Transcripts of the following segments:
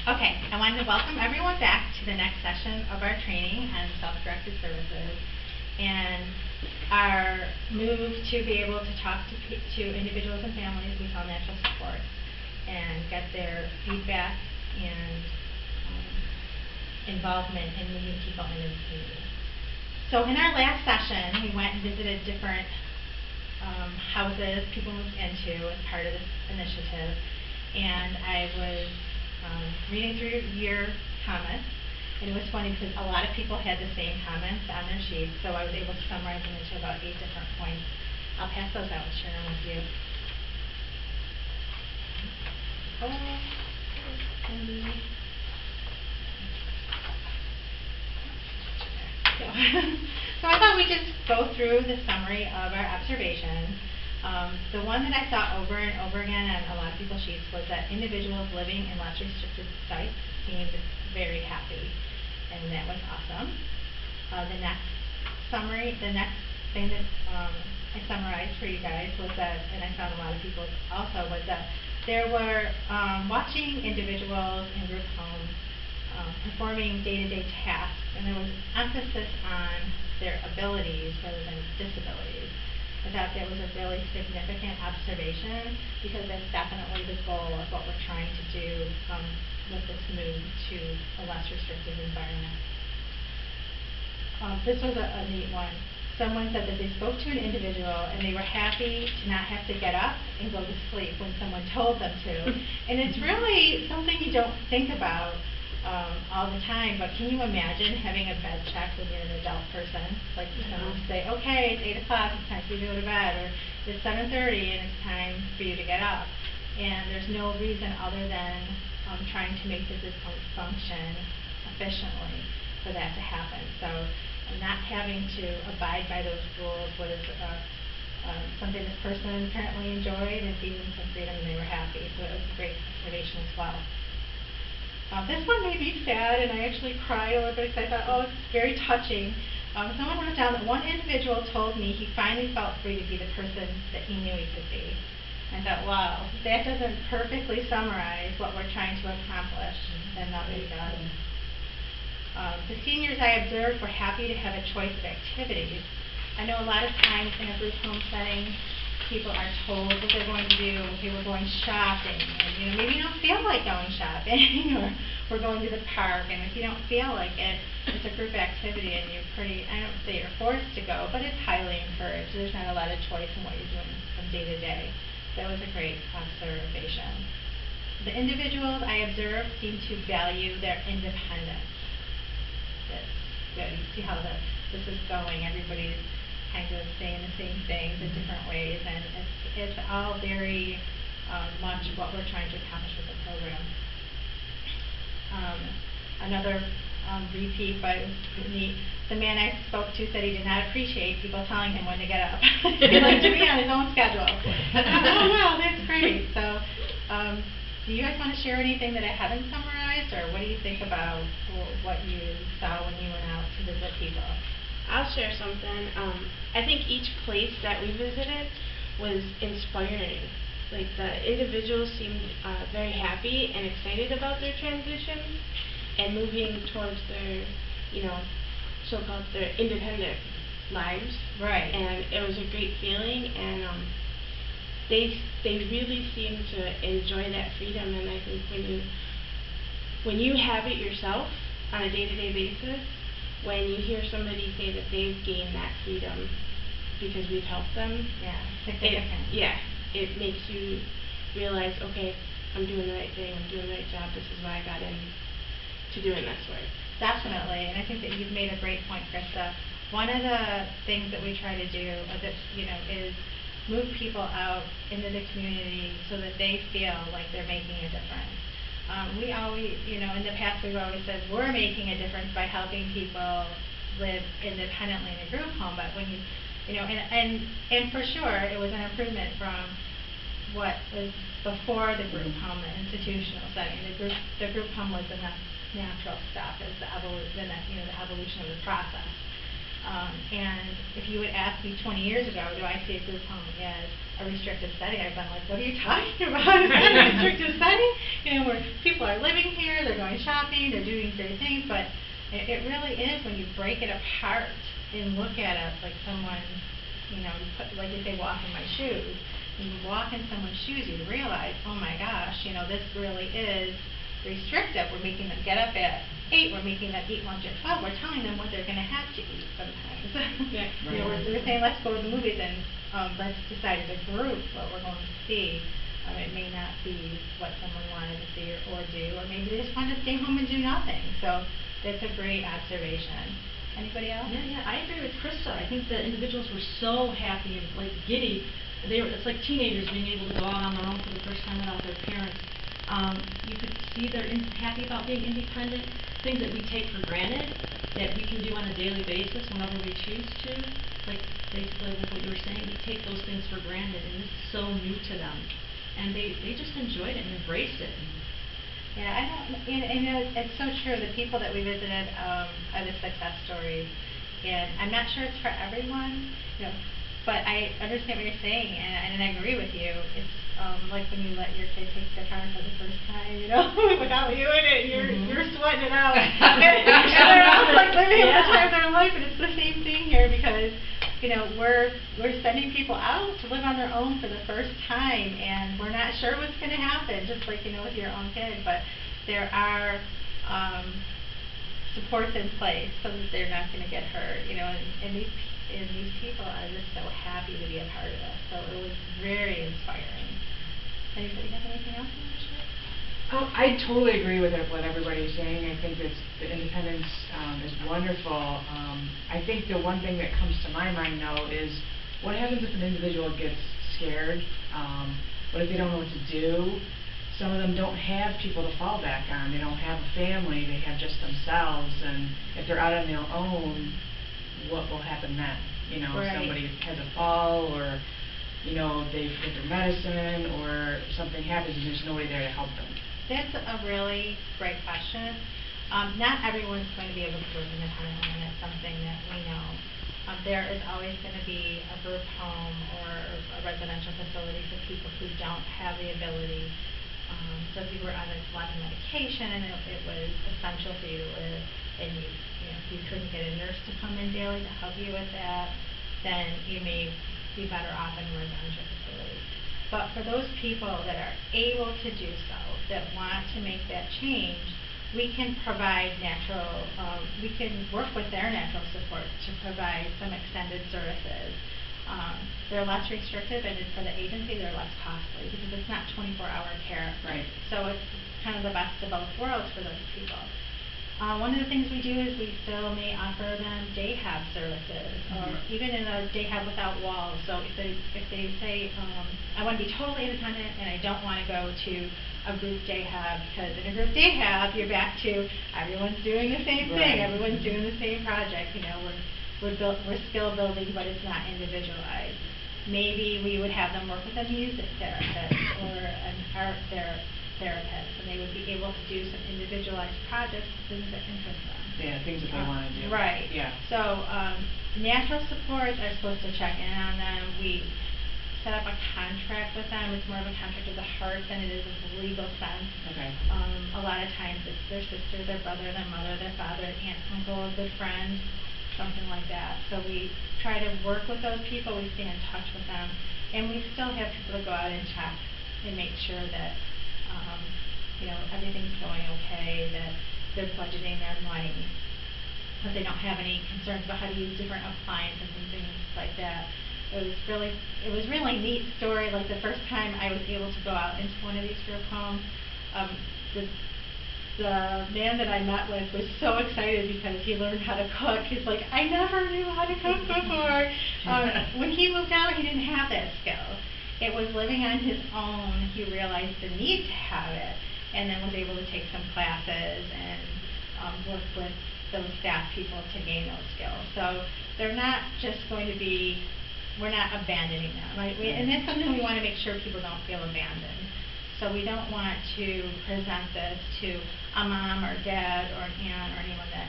Okay, I wanted to welcome everyone back to the next session of our training on self-directed services and our move to be able to talk to individuals and families we call natural support and get their feedback and involvement in moving people into the community. So in our last session, we went and visited different houses people moved into as part of this initiative, and I was reading through your comments, and it was funny because a lot of people had the same comments on their sheets, so I was able to summarize them into about 8 different points. I'll pass those out and share them with you. So I thought we'd just go through the summary of our observations. The one that I saw over and over again on a lot of people's sheets was that individuals living in less restricted sites seemed very happy, and that was awesome. The next thing that I summarized for you guys was that, and I found a lot of people also, was that there were watching individuals in group homes performing day-to-day tasks, and there was emphasis on their abilities rather than disabilities. I thought that was a really significant observation because that's definitely the goal of what we're trying to do with this move to a less restrictive environment. This was a neat one. Someone said that they spoke to an individual and they were happy to not have to get up and go to sleep when someone told them to. And it's really something you don't think about all the time, but can you imagine having a bed check when you're an adult person? Like someone say, okay, it's 8 o'clock, it's time for you to go to bed, or it's 7:30 and it's time for you to get up. And there's no reason other than trying to make the group home function efficiently for that to happen. So not having to abide by those rules was something this person apparently enjoyed, and gave them some freedom and they were happy. So it was a great observation as well. This one made me sad, and I actually cried a little bit because I thought, oh, it's very touching. Someone wrote down that one individual told me he finally felt free to be the person that he knew he could be. I thought, wow, that doesn't perfectly summarize what we're trying to accomplish, and nothing does. The seniors I observed were happy to have a choice of activities. I know a lot of times in a group home setting, people are told what they're going to do. Okay, we're going shopping, and maybe you don't feel like going shopping, or we're going to the park, and if you don't feel like it, it's a group activity, and you're I don't say you're forced to go, but it's highly encouraged. There's not a lot of choice in what you're doing from day to day. That was a great observation. The individuals I observed seemed to value their independence. That's good. You see how this is going. Everybody's kind of saying the same things in different ways, and it's all very much what we're trying to accomplish with the program. Another repeat, but it was neat. The man I spoke to said he did not appreciate people telling him when to get up. He liked to be on his own schedule. Oh, wow, that's great. So, do you guys want to share anything that I haven't summarized, or what do you think about what you saw when you went out to visit people? I'll share something. I think each place that we visited was inspiring. Like the individuals seemed very happy and excited about their transitions and moving towards their, so-called their independent lives. Right. And it was a great feeling, and they really seemed to enjoy that freedom. And I think when you have it yourself on a day-to-day basis, when you hear somebody say that they've gained that freedom because we've helped them, it makes you realize, okay, I'm doing the right thing, I'm doing the right job, this is why I got into doing this work. Definitely, and I think that you've made a great point, Krista. One of the things that we try to do is move people out into the community so that they feel like they're making a difference. We always, in the past we've always said we're making a difference by helping people live independently in a group home, but when and for sure it was an improvement from what was before the group home, the institutional setting. The group home was the natural stuff, is the evolution of the process. And if you would ask me 20 years ago, do I see a group home as a restrictive setting, I've been like, what are you talking about? Is that a restrictive setting? you know, where people are living here, they're going shopping, they're doing great things, but it really is when you break it apart and look at it like someone, you know, like if they walk in my shoes, when you walk in someone's shoes, you realize, oh my gosh, you know, this really is restrictive. We're making them get up at 8, we're making them eat lunch at 12, we're telling them what they're going to have to eat sometimes. Yeah. You know, we're saying, let's go to the movies and let's decide as a group what we're going to see. It may not be what someone wanted to see or do, or maybe they just wanted to stay home and do nothing. So that's a great observation. Anybody else? Yeah, I agree with Krista. I think the individuals were so happy and like giddy. It's like teenagers being able to go out on their own for the first time without their parents. You could see they're happy about being independent, things that we take for granted that we can do on a daily basis whenever we choose to. Like basically like what you were saying, we take those things for granted, and this is so new to them. And they just enjoyed it and embraced it. Yeah, it's so true. The people that we visited are the success stories, and I'm not sure it's for everyone, you know, but I understand what you're saying, and I agree with you. It's like when you let your kid take the car for the first time, you know, without you in it, you're sweating it out, and they're all like living the time of their life, and it's the same thing here because, you know, we're sending people out to live on their own for the first time, and we're not sure what's going to happen, just like, you know, with your own kid, but there are supports in place so that they're not going to get hurt, you know, and these people are just so happy to be a part of it, so it was very inspiring. Anybody have anything else you want to share? I totally agree with what everybody's saying. I think that the independence is wonderful. I think the one thing that comes to my mind, though, is what happens if an individual gets scared? What if they don't know what to do? Some of them don't have people to fall back on. They don't have a family. They have just themselves. And if they're out on their own, what will happen then? You know, right. If somebody has a fall, or you know, they forget their medicine, or something happens and there's nobody there to help them. That's a really great question. Not everyone's going to be able to live independently, and it's something that we know. There is always going to be a group home or a residential facility for people who don't have the ability. So if you were on a lot of medication and it was essential for you to live, and you couldn't get a nurse to come in daily to help you with that, then you may be better off in a residential facility. But for those people that are able to do so, that want to make that change, we can provide we can work with their natural support to provide some extended services. They're less restrictive, and for the agency, they're less costly because it's not 24-hour care. Right. So it's kind of the best of both worlds for those people. One of the things we do is we still may offer them day hab services, or even in a day hab without walls. So if they say, I want to be totally independent and I don't want to go to a group day hab, because in a group day hab you're back to everyone's doing the same thing, everyone's doing the same project. You know, we're skill building, but it's not individualized. Maybe we would have them work with a music therapist or an art therapist, and they would be able to do some individualized projects, things that interest them. Yeah, things that they want to do. Right. Yeah. So natural supports are supposed to check in on them. We set up a contract with them. It's more of a contract of the heart than it is of a legal sense. Okay. A lot of times it's their sister, their brother, their mother, their father, aunt, uncle, a good friend, something like that. So we try to work with those people. We stay in touch with them, and we still have people to go out and check and make sure that everything's going okay, that they're budgeting their money, that they don't have any concerns about how to use different appliances and things like that. It was really neat story. Like the first time I was able to go out into one of these group homes, the man that I met with was so excited because he learned how to cook. He's like, I never knew how to cook before. When he moved out, he didn't have that skill. It was living on his own, he realized the need to have it, and then was able to take some classes and work with those staff people to gain those skills. So they're not just going to be, we're not abandoning them. Right? And that's something we want to make sure people don't feel abandoned. So we don't want to present this to a mom or dad or an aunt or anyone that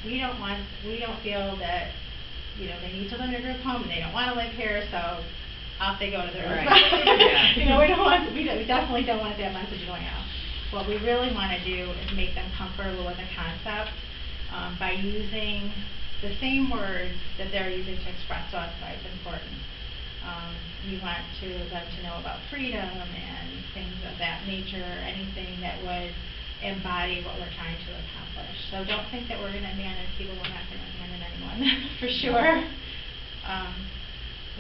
we don't feel that they need to live in a group home and they don't want to live here, so off they go to their own. Right. Yeah. We definitely don't want that message going out. what we really want to do is make them comfortable with the concept by using the same words that they're using to express to us why it's important. We want them to know about freedom and things of that nature, anything that would embody what we're trying to accomplish. So don't think that we're going to abandon people. We're not going to abandon anyone, for sure.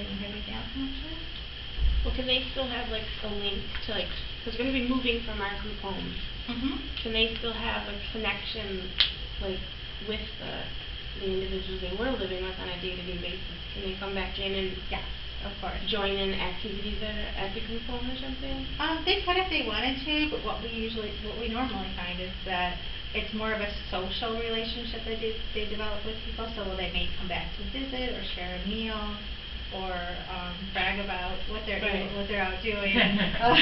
Anyone have anything else to mention? Well, can they still have like a link to like, because we're going to be moving from our group homes. Can they still have a connection like with the individuals they were living with on a day-to-day basis? Can they come back in and Yes, of course. join in activities that are at the group home or something? They could if they wanted to, but what we normally find is that it's more of a social relationship that they develop with people. So they may come back to visit or share a meal or brag about what they're what they're out doing. But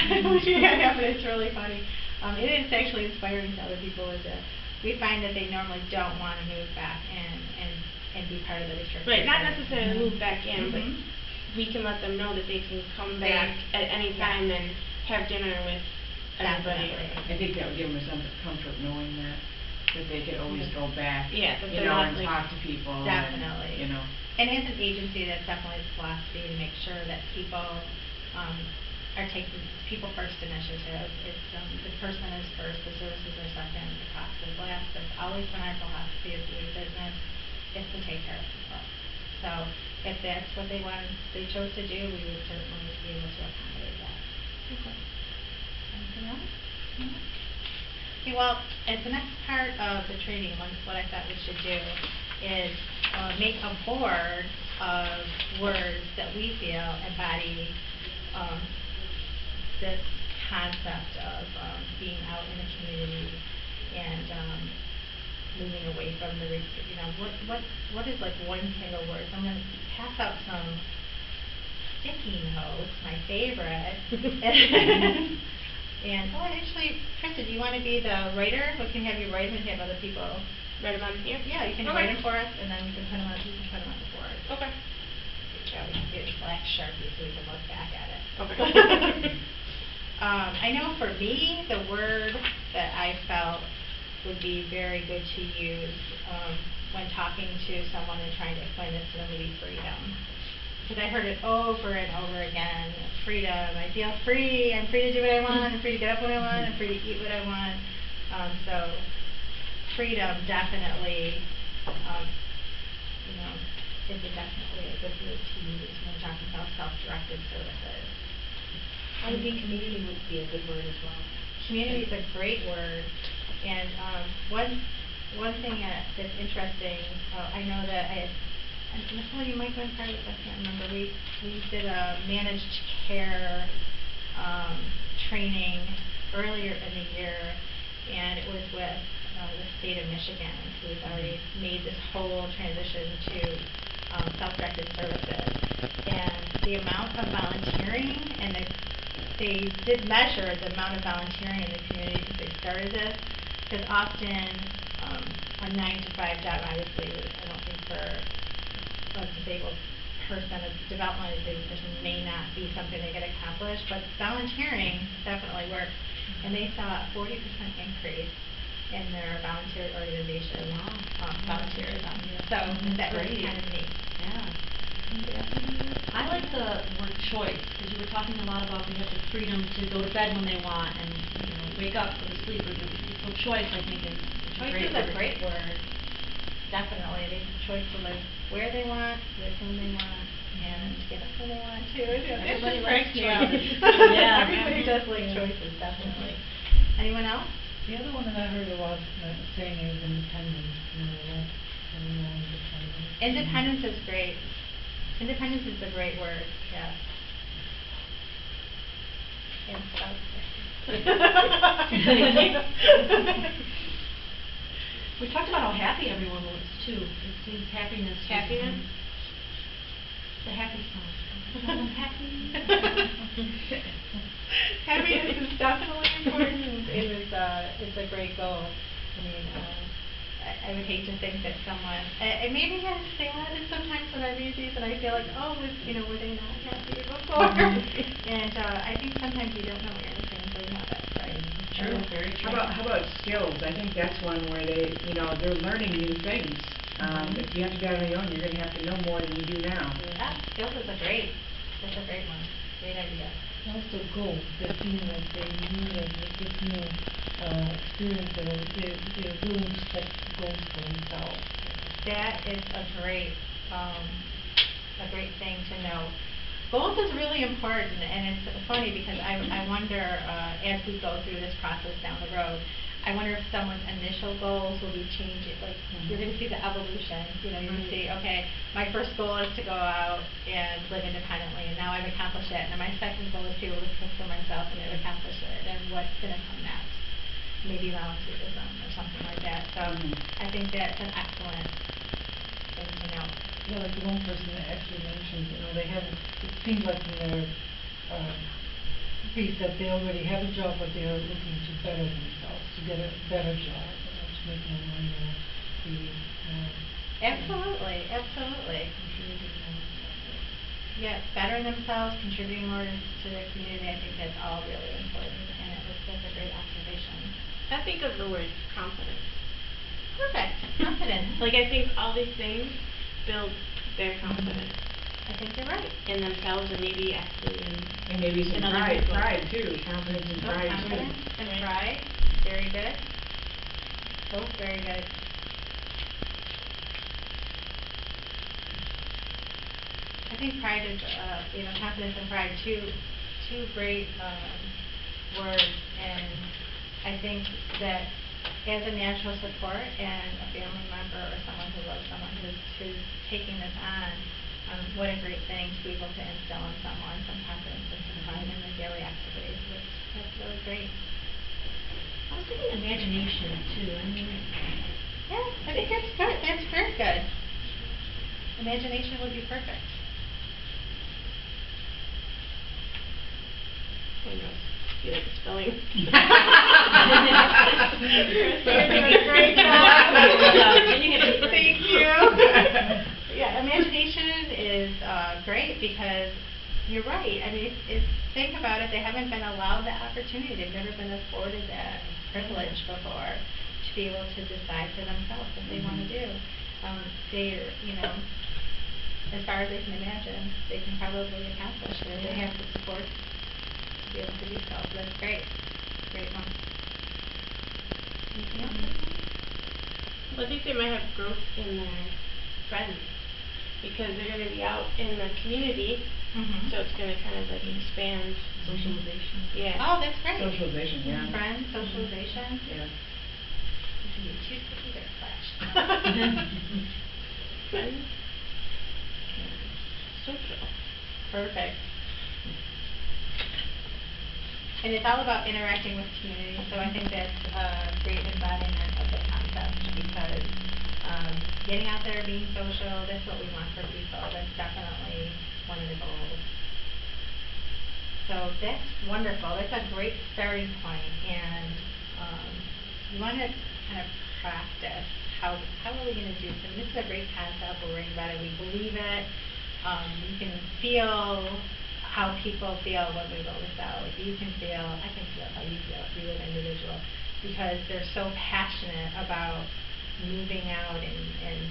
it's really funny. It is actually inspiring to other people. We find that they normally don't want to move back and be part of the restricted. Right, not necessarily move back in, but we can let them know that they can come back at any time and have dinner with everybody. I think that would give them a sense of comfort knowing that they could always go back, that you know, and talk to people. Definitely. And, you know. And as an agency, that's definitely the philosophy to make sure that people are taking people first initiative. It's the person is first, the services are second, the cost is last. That's always been our philosophy of doing business, is to take care of people. So if that's what they chose to do, we would certainly be able to accommodate that. Okay. Anything else? No? Okay, well, as the next part of the training, what I thought we should do is make a board of words that we feel embody this concept of being out in the community and moving away from the, what is like one single word? So I'm going to pass out some sticky notes, my favorite. And actually, Krista, do you want to be the writer? We can have you write them and have other people Write them on here? Yeah, you can write them for us, and then we can put them on. You can put them on the board. Okay. Yeah, we can get a black Sharpie so we can look back at it. Okay. I know for me, the word that I felt would be very good to use when talking to someone and trying to explain this to them would be freedom. Because I heard it over and over again. Freedom. I feel free. I'm free to do what I want. I'm free to get up when I want. I'm free to eat what I want. So freedom definitely, is definitely a good word to use when we're talking about self-directed services. I would think community would be a good word as well. Community is a great word, and one thing that's interesting. I know that Nicole, you might go in part of this. I can't remember. We did a managed care training earlier in the year, and it was with the state of Michigan, who's already made this whole transition to self-directed services. And the amount of volunteering, and they did measure the amount of volunteering in the community since they started this, because often a 9-to-5 job, obviously, I don't think for a disabled person, a developmentally disabled person may not be something they get accomplished, but volunteering definitely works. And they saw a 40% increase in their volunteer organization volunteerism. So that was kind of neat. Yeah. I like the word choice, because you were talking a lot about we have the freedom to go to bed when they want and wake up, go to sleep. So choice, I think, is Choice is a great word. Definitely. They have choice to live where they want, with whom they want, and get up when they want to. Everybody likes choices. Yeah. Everybody does like choices, definitely. Anyone else? The other one that I heard a lot saying is independence. Independence. Independence is great. Independence is a great word, yes. And We talked about how happy everyone was, too. It seems happiness. Happiness? The happy song. I'm happy. Happiness is definitely important. It's a great goal. I mean, I would hate to think that someone, it made me kind of sad sometimes when I read these, and I feel like, were they not happy before? And I think sometimes you don't know what you're missing until you have it, right? True. very true. How about skills? I think that's one where they're learning new things. If you have to get on your own, you're going to have to know more than you do now. Yeah, skills is that's a great one. Great idea. Also goals, they feel like they need this new experience, they're willing to set goals for themselves. That is a great thing to know. Goals is really important, and it's funny because I wonder, as we go through this process down the road, I wonder if someone's initial goals will be changing, like, you're going to see the evolution, you're going to see, okay, my first goal is to go out and live independently, and now I've accomplished it, and my second goal is to be able to cook for myself, and I've accomplished it, and what's going to come next? Maybe volunteerism or something like that. So I think that's an excellent thing to know. Yeah, like the one person that actually mentioned, they have, it seems like in their piece that they already have a job, but they are looking to better themselves, to get a better job, to make more money, or be Absolutely. contributing more and stuff like that. Yeah, bettering themselves, contributing more to their community, I think that's all really important, and that's a great observation. I think of the word confidence. Perfect. Confidence. Like, I think all these things build their confidence I think you're right. in themselves and maybe actually And maybe some in other people. pride too. Confidence and Oh, pride confidence too. and pride. Very good. Both very good. I think pride is, confidence and pride, two great words, and I think that as a natural support and a family member or someone who loves someone who's taking this on, what a great thing to be able to instill in someone some confidence and some pride in their daily activities. That's really great. I was thinking imagination too. I mean, Yeah, I think that's good. That's very good. Imagination would be perfect. Who knows? Feel like it's spelling. You're doing a great job. Thank you. Yeah, imagination is great because you're right. I mean, think about it. They haven't been allowed that opportunity. They've never been afforded that privilege before to be able to decide for themselves what they want to do. They're, as far as they can imagine, they can probably accomplish it. They have the support to be able to do so. So that's great. Great one. Anything else? Well, I think they might have growth in their friends because they're going to be out in the community, so it's going to kind of like expand socialization. Yeah. Oh, that's great. Socialization, yeah. Friends, socialization. Yeah. You can do two sticky there, flash. Friends. Social. Perfect. And it's all about interacting with community, so I think that's a great embodiment of the concept because getting out there, being social, that's what we want for people. That's definitely one of the goals. So that's wonderful. That's a great starting point, and you want to kind of practice. How are we going to do this? And this is a great concept. We're worrying about it. We believe it. You can feel how people feel when we roll this out. I can feel how you feel if you live individual, because they're so passionate about moving out and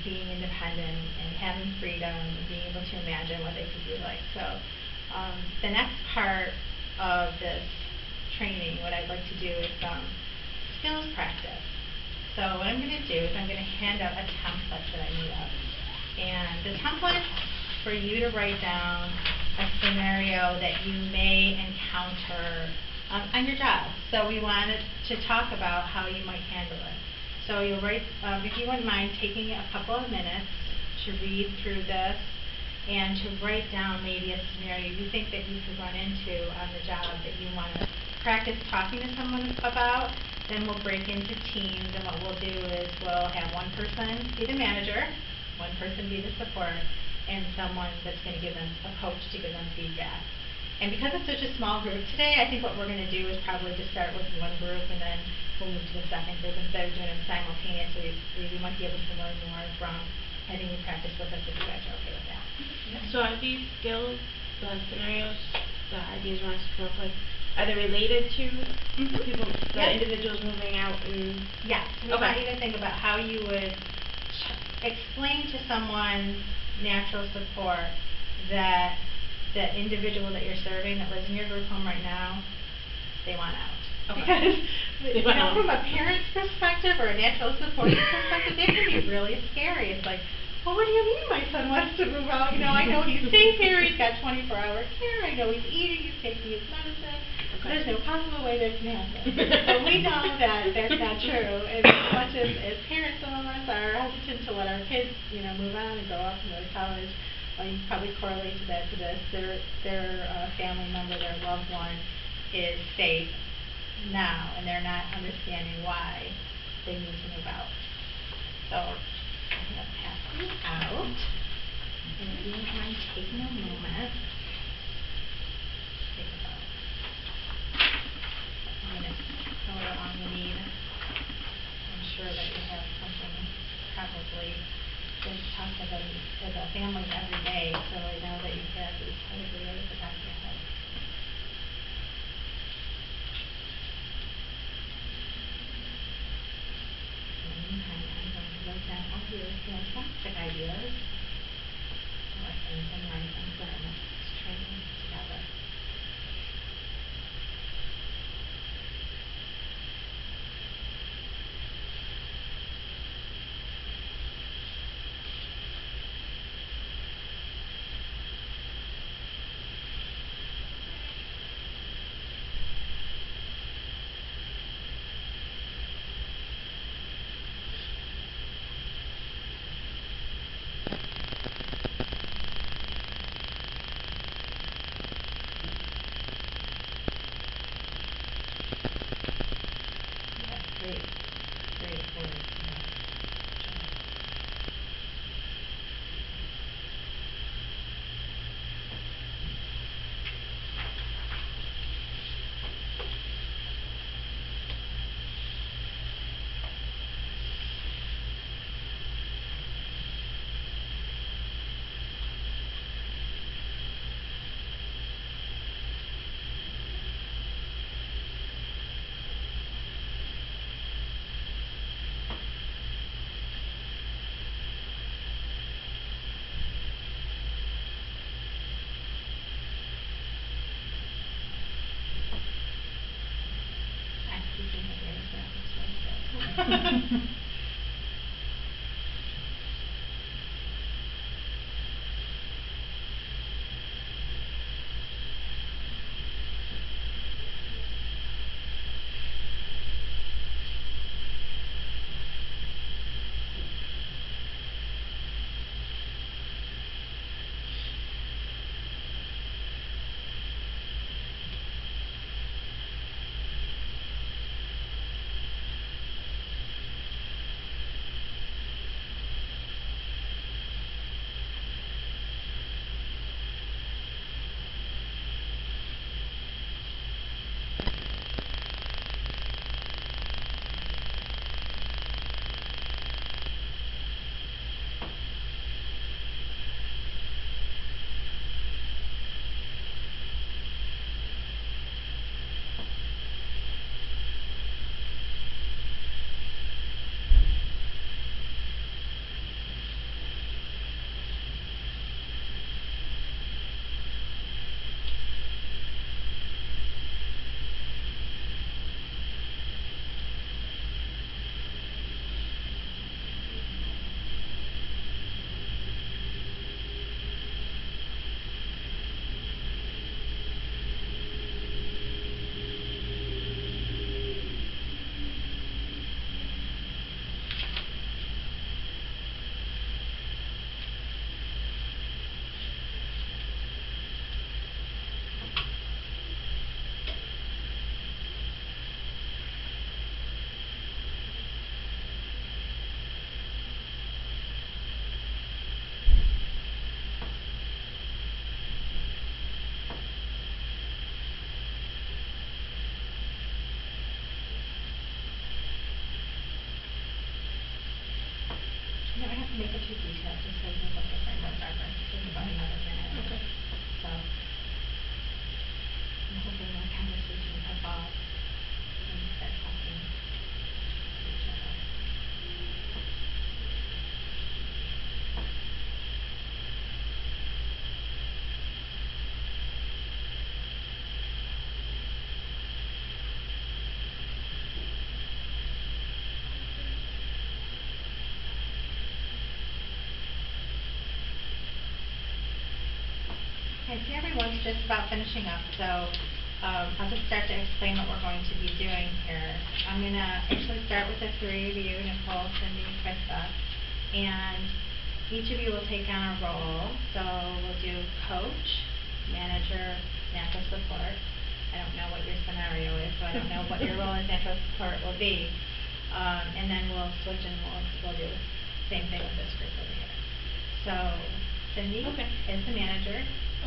being independent and having freedom and being able to imagine what they could be like. So the next part of this training, what I'd like to do is skills practice. So what I'm going to do is I'm going to hand out a template that I made up. And the template for you to write down a scenario that you may encounter on your job. So we wanted to talk about how you might handle it. So you'll write, if you wouldn't mind taking a couple of minutes to read through this and to write down maybe a scenario you think that you could run into on the job that you want to practice talking to someone about. Then we'll break into teams, and what we'll do is we'll have one person be the manager, one person be the support, and someone that's going to give them a coach to give them feedback. And because it's such a small group today, I think what we're going to do is probably just start with one group, and then we'll move to the second group instead of doing them simultaneously. We might be able to learn more from having you practice with us if you guys are okay with that. So are these skills, the scenarios, the ideas you want us to come up with, are they related to people the Yep. individual's moving out and... Yes, we Okay. want you to think about how you would explain to someone natural support that the individual that you're serving that lives in your group home right now, they want out. Okay. Because, you know, from a parent's perspective or a natural support perspective, it can be really scary. It's like, well, what do you mean my son wants to move out? You know, I know he's safe here, he's got 24-hour care, I know he's eating, he's taking his medicine. Okay. There's no possible way that can happen. But we know that that's not true. And as much as parents, some of us are hesitant to let our kids, you know, move on and grow up and go to college, you can probably correlate to that, to this. Their family member, their loved one is safe now, and they're not understanding why they need to move out. So I'm going to pass these out, and if you don't mind taking a moment, think about it. I'm going to however long you need. I'm sure that you have something probably to talk to them as a family every day, so I know that you have these probably right at the back of your head. In the meantime, I'm going to write down all your fantastic ideas. I like anything nice and good in this training together. Great. Great work. I'm keeping my ears up. It's really good. You don't have to make it too detailed, just so you can look at framework reference. Think about another minute. Okay. So, I'm hoping my conversation evolves and that helps just about finishing up, so I'll just start to explain what we're going to be doing here. I'm going to actually start with the three of you, Nicole, Cindy, and Krista, and each of you will take on a role. So we'll do coach, manager, natural support. I don't know what your scenario is, so I don't know what your role as natural support will be. And then we'll switch and we'll do the same thing with this group over here. So Cindy Okay. is the manager.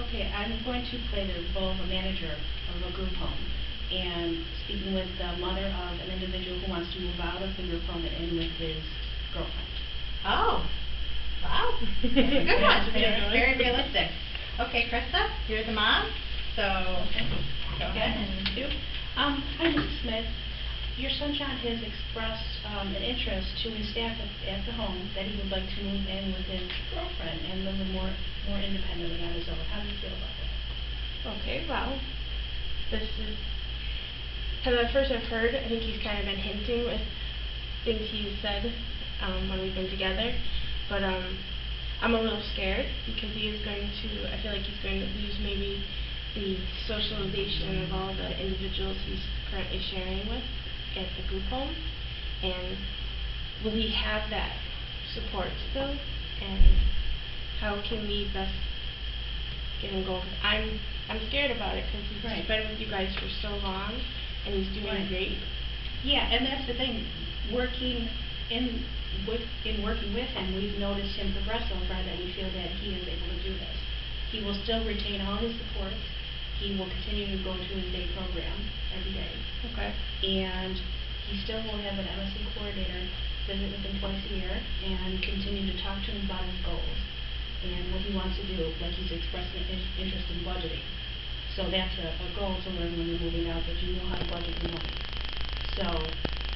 Okay, I'm going to play the role of a manager of a group home and speaking with the mother of an individual who wants to move out of the group home and in with his girlfriend. Oh, wow. That's a good one. Very realistic. Okay, Krista, you're the mom, so go ahead and do. Hi, Mrs. Smith. Your son John has expressed an interest to his staff at the home that he would like to move in with his girlfriend and live more independently on his own. How do you feel about that? Okay, well, this is, at first I've heard, I think he's kind of been hinting with things he's said when we've been together, but I'm a little scared because he is going to, I feel like he's going to lose maybe the socialization of all the individuals he's currently sharing with at the group home, and will he have that support still, and how can we best get him going? 'Cause I'm scared about it because he's Right. been with you guys for so long and he's doing Right. great. Yeah, and that's the thing. Working with him, we've noticed him progress so far that we feel that he is able to do this. He will still retain all his supports. He will continue to go to his day program every day. Okay. And he still will have an MSC coordinator visit with him twice a year and continue to talk to him about his goals and what he wants to do, like he's expressed an interest in budgeting. So that's a goal to learn when you're moving out, that you know how to budget your money. So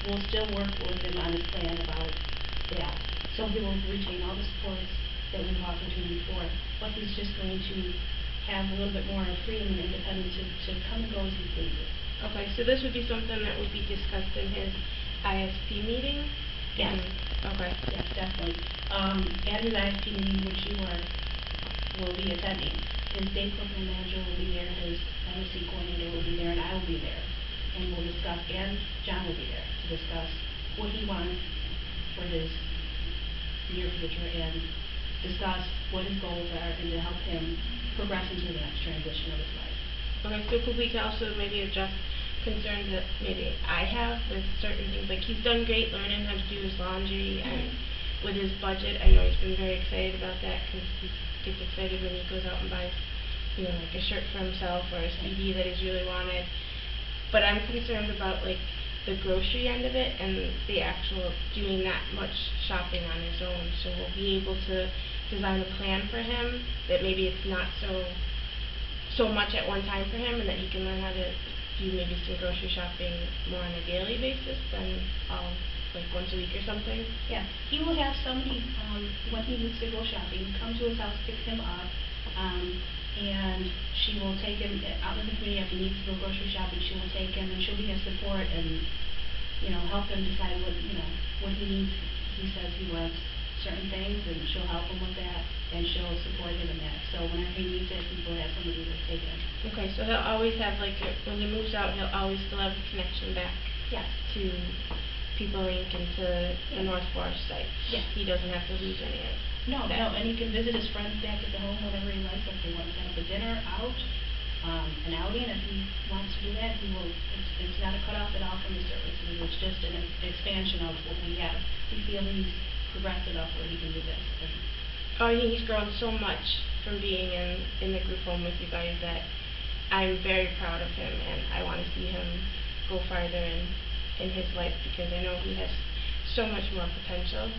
we'll still work with him on his plan about that. So he will retain all the supports that we've offered to him before, but he's just going to have a little bit more freedom and independence to come and go as he pleases. Okay, so this would be something that would be discussed in his ISP meeting? Yes. Okay. Yes, definitely. At his ISP meeting, which you will be attending, his day program manager will be there, his MSC coordinator will be there, and I will be there. And we'll discuss, and John will be there to discuss what he wants for his near future and discuss what his goals are and to help him progress into the next transition of his life. Okay, so could we also maybe address concerns that maybe I have with certain things? Like, he's done great learning how to do his laundry and with his budget. I know he's been very excited about that because he gets excited when he goes out and buys, you know, like a shirt for himself or a CD that he's really wanted. But I'm concerned about, like, the grocery end of it and the actual doing that much shopping on his own. So we'll be able to design a plan for him that maybe it's not so much at one time for him, and that he can learn how to do maybe some grocery shopping more on a daily basis than like once a week or something. Yeah, he will have somebody, when he needs to go shopping, come to his house, pick him up, and she will take him out in the community if he needs to go grocery shopping. She will take him, and she'll be his support and, you know, help him decide what he needs. He says he wants certain things, and she'll help him with that, and she'll support him in that. So whenever he needs it, he will have somebody to take him. Okay, so he'll always have, like, when he moves out, he'll always still have a connection back Yes. to People Inc. and to the North Forest site. Yes. He doesn't have to lose any of No, that. and he can visit his friends back at the home whenever he likes. If they want to set up a dinner out, an outing, if he wants to do that, he will. It's not a cutoff at all from the services. It's just an expansion of what we have. We feel he's progressed enough where he can do this. Oh, I think he's grown so much from being in the group home with you guys that I'm very proud of him, and I want to see him go farther in his life, because I know he has so much more potential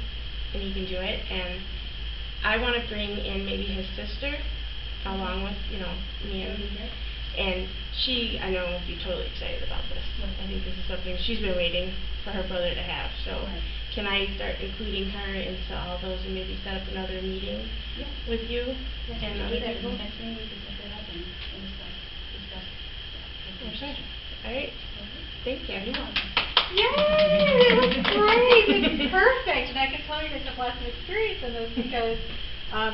and he can do it. And I want to bring in maybe his sister along with, you know, me, and she, I know, will be totally excited about this. I think this is something she's been waiting for her brother to have. So Right. can I start including her into all those and maybe set up another meeting Yeah. with you Yes, and we can other do that. people? Next meeting we can set that up and discuss that. Okay. All right. Thank you. You're welcome. Yay! That's great. This is perfect. And I can tell you guys have lots of experience in this because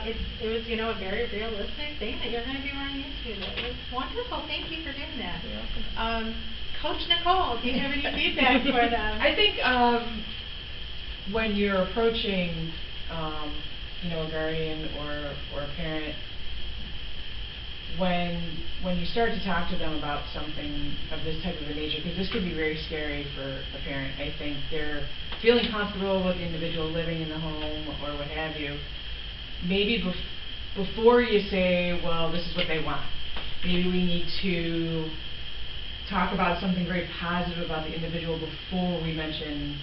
it was, you know, a very realistic thing that you're going to be running into. It was wonderful. Thank you for doing that. You're welcome. Coach Nicole, do you have any feedback for them? I think when you're approaching, you know, a guardian or a parent, when you start to talk to them about something of this type of a nature, because this could be very scary for a parent. I think they're feeling comfortable with the individual living in the home or what have you. Maybe before you say, well, this is what they want, maybe we need to talk about something very positive about the individual before we mention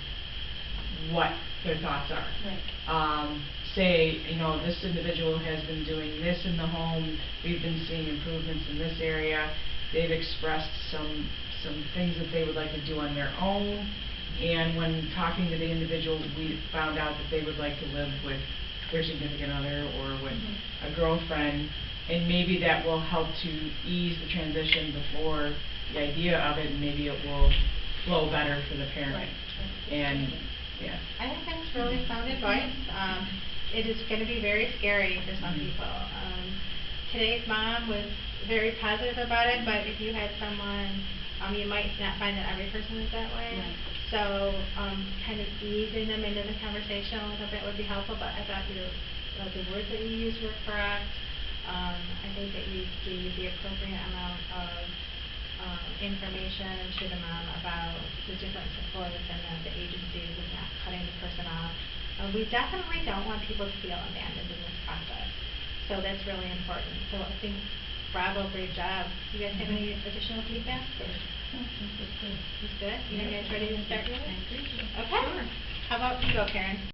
what their thoughts are. Right. Say, you know, this individual has been doing this in the home, we've been seeing improvements in this area, they've expressed some things that they would like to do on their own, and when talking to the individual, we found out that they would like to live with their significant other or with a girlfriend, and maybe that will help to ease the transition before the idea of it, and maybe it will flow better for the parent. Right. And yeah. I think that's really sound advice. It is going to be very scary for some people. Today's mom was very positive about it, but if you had someone, you might not find that every person is that way. Right. So kind of easing them into the conversation a little bit would be helpful, but I thought the words that you used were correct. I think that you gave the appropriate amount of information to the mom about the different supports and that the agency is not cutting the person off. We definitely don't want people to feel abandoned in this process. So that's really important. So I think, bravo, great job. You guys have any additional feedback? It's good. You guys ready to start? I agree. Okay. How about you go, Karen?